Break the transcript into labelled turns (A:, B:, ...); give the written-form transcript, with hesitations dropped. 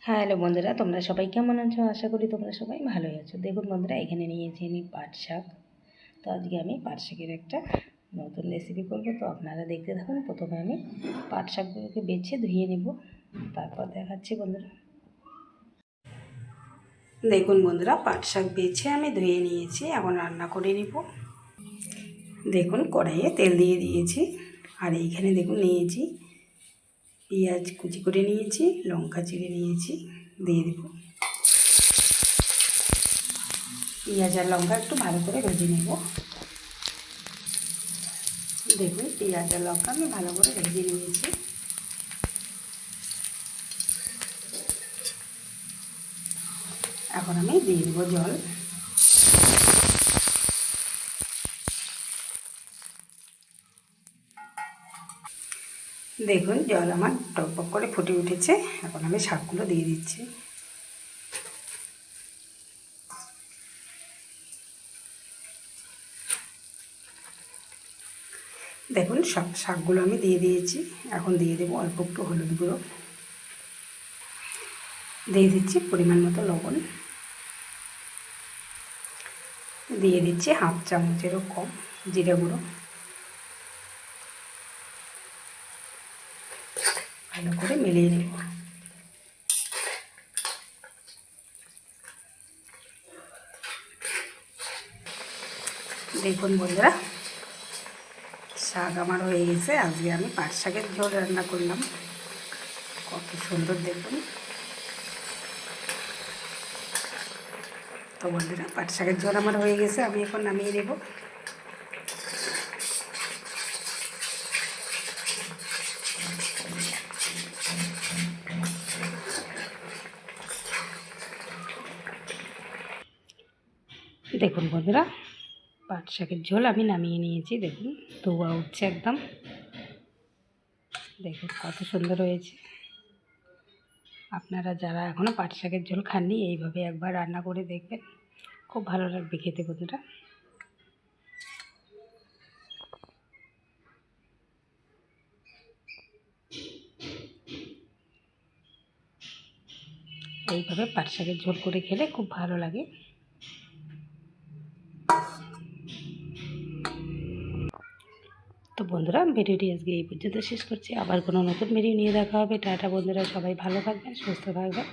A: Hello বন্ধুরা, তোমরা সবাই কেমন আছো? আশা করি তোমরা সবাই ভালোই আছো। দেখুন বন্ধুরা, এখানে নিয়েছি আমি পাট শাক। তো আজকে আমি পাট শাকের একটা নতুন রেসিপি করব। তো আপনারা দেখতে থাকুন। প্রথমে আমি পাট শাকগুলোকে বেছে ধুয়ে নেব, তারপর দেখাচ্ছি বন্ধুরা। দেখুন বন্ধুরা, পাট শাক বেছে আমি ধুয়ে নিয়েছি, এখন রান্না করে নেব। দেখুন কড়াইয়ে তেল দিয়ে দিয়েছি, আর এইখানে দেখুন নিয়েছি পেঁয়াজ কুচি করে নিয়েছি, লঙ্কা চিড়ে নিয়েছি, দিয়ে দেব। পেঁয়াজ আর লঙ্কা একটু ভালো করে ভেজে নেব। দেখুন পেঁয়াজ আর লঙ্কা আমি ভালো করে ভেজে নিয়েছি। এখন আমি দিয়ে দেবো জল। দেখুন জল আমার টকবক করে ফুটে উঠেছে। এখন আমি শাকগুলো দিয়ে দিচ্ছি। দেখুন শাকগুলো আমি দিয়ে দিয়েছি। এখন দিয়ে দেবো অল্প একটু হলুদ গুঁড়ো, দিয়ে দিচ্ছি পরিমাণ মতো লবণ, দিয়ে দিচ্ছি হাফ চামচেরও কম জিরে গুঁড়ো। ভালো করে মিলিয়ে নেব। দেখুন বন্ধুরা, শাক আমার হয়ে গেছে। আজকে আমি পাট শাকের ঝোল রান্না করলাম। কত সুন্দর দেখুন। তো বন্ধুরা, পাট শাকের ঝোল আমার হয়ে গেছে, আমি এখন নামিয়ে নেব। দেখুন বন্ধুরা, পাট শাকের ঝোল আমি নামিয়ে নিয়েছি। দেখুন ধোয়া উঠছে একদম। দেখুন কত সুন্দর হয়েছে। আপনারা যারা এখনও পাট শাকের ঝোল খাননি, এইভাবে একবার রান্না করে দেখবেন, খুব ভালো লাগবে খেতে বন্ধুরা। এইভাবে পাট শাকের ঝোল করে খেলে খুব ভালো লাগে। তো বন্ধুরা, ভিডিওটি আজকে এই পর্যন্ত শেষ করছি। আবার কোনো নতুন ভিডিও নিয়ে দেখা হবে। টাটা বন্ধুরা, সবাই ভালো থাকবেন, সুস্থ থাকবেন।